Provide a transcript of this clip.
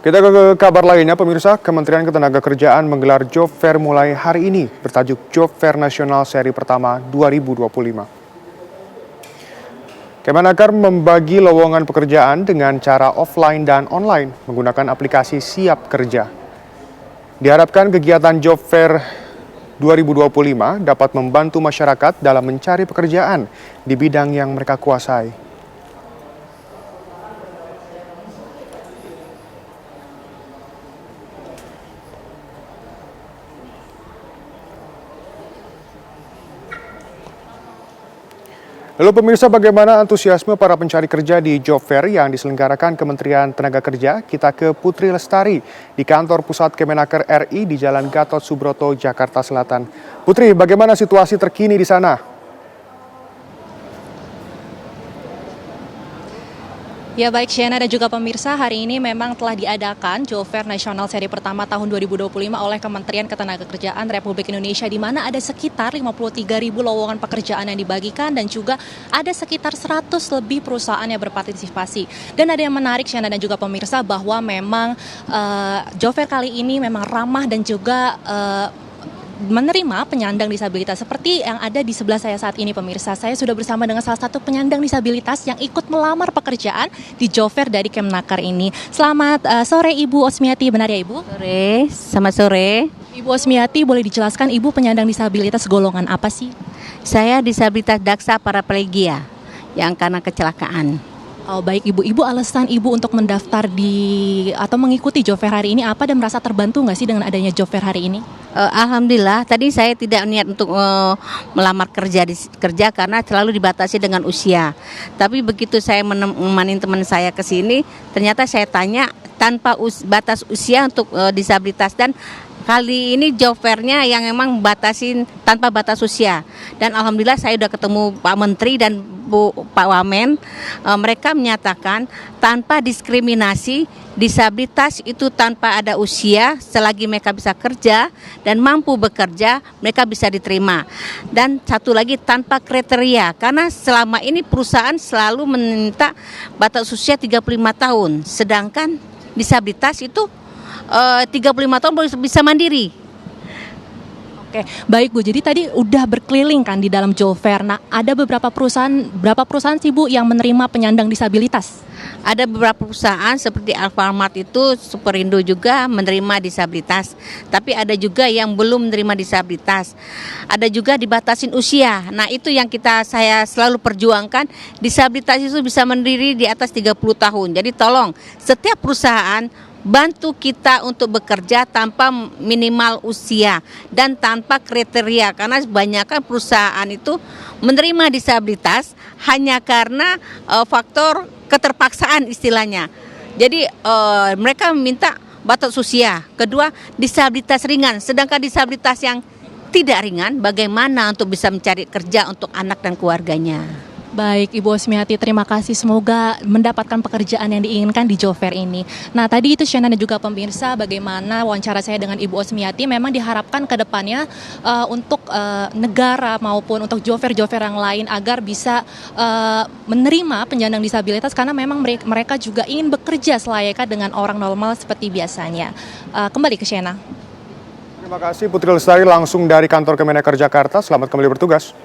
Kita ke kabar lainnya, pemirsa. Kementerian Ketenagakerjaan menggelar Job Fair mulai hari ini bertajuk Job Fair Nasional Seri Pertama 2025. Kemenaker membagi lowongan pekerjaan dengan cara offline dan online menggunakan aplikasi Siap Kerja. Diharapkan kegiatan Job Fair 2025 dapat membantu masyarakat dalam mencari pekerjaan di bidang yang mereka kuasai. Lalu pemirsa, bagaimana antusiasme para pencari kerja di Job Fair yang diselenggarakan Kementerian Tenaga Kerja? Kita ke Putri Lestari di kantor pusat Kemenaker RI di Jalan Gatot Subroto, Jakarta Selatan. Putri, bagaimana situasi terkini di sana? Ya baik Shena dan juga pemirsa, hari ini memang telah diadakan Job Fair Nasional Seri Pertama tahun 2025 oleh Kementerian Ketenagakerjaan Republik Indonesia, di mana ada sekitar 53.000 lowongan pekerjaan yang dibagikan dan juga ada sekitar 100 lebih perusahaan yang berpartisipasi. Dan ada yang menarik Shena dan juga pemirsa, bahwa memang Job Fair kali ini memang ramah dan juga menerima penyandang disabilitas seperti yang ada di sebelah saya saat ini pemirsa. Saya sudah bersama dengan salah satu penyandang disabilitas yang ikut melamar pekerjaan di Job Fair dari Kemenaker ini. Selamat sore Ibu Osmiati, benar ya Ibu? Sore, selamat sore. Ibu Osmiati, boleh dijelaskan Ibu penyandang disabilitas golongan apa sih? Saya disabilitas daksa paraplegia yang karena kecelakaan. Oh baik Ibu, alasan Ibu untuk mendaftar atau mengikuti Job Fair hari ini apa, dan merasa terbantu nggak sih dengan adanya Job Fair hari ini? Alhamdulillah, tadi saya tidak niat untuk melamar kerja karena selalu dibatasi dengan usia. Tapi begitu saya menemani teman saya ke sini, ternyata saya tanya tanpa batas usia untuk disabilitas, dan kali ini Job Fair-nya yang memang batasin tanpa batas usia. Dan alhamdulillah saya sudah ketemu Pak Menteri dan Pak Wamen. Mereka menyatakan tanpa diskriminasi, disabilitas itu tanpa ada usia, selagi mereka bisa kerja dan mampu bekerja, mereka bisa diterima. Dan satu lagi, tanpa kriteria, karena selama ini perusahaan selalu meminta batas usia 35 tahun, sedangkan disabilitas itu 35 tahun bisa mandiri. Oke, baik Bu. Jadi tadi udah berkeliling kan di dalam Job Fair. Nah, ada berapa perusahaan sih Bu yang menerima penyandang disabilitas? Ada beberapa perusahaan seperti Alfamart itu, Superindo juga menerima disabilitas. Tapi ada juga yang belum menerima disabilitas. Ada juga dibatasin usia. Nah, itu yang saya selalu perjuangkan. Disabilitas itu bisa mandiri di atas 30 tahun. Jadi tolong setiap perusahaan bantu kita untuk bekerja tanpa minimal usia dan tanpa kriteria, karena kebanyakan perusahaan itu menerima disabilitas hanya karena faktor keterpaksaan istilahnya. Jadi mereka meminta batas usia. Kedua, disabilitas ringan, sedangkan disabilitas yang tidak ringan bagaimana untuk bisa mencari kerja untuk anak dan keluarganya. Baik Ibu Osmiati, terima kasih. Semoga mendapatkan pekerjaan yang diinginkan di Job Fair ini. Nah tadi itu Shena dan juga pemirsa, bagaimana wawancara saya dengan Ibu Osmiati. Memang diharapkan ke depannya untuk negara maupun untuk Job Fair yang lain agar bisa menerima penyandang disabilitas, karena memang mereka juga ingin bekerja selayaknya dengan orang normal seperti biasanya. Kembali ke Shena. Terima kasih Putri Lestari langsung dari kantor Kemenaker Jakarta. Selamat kembali bertugas.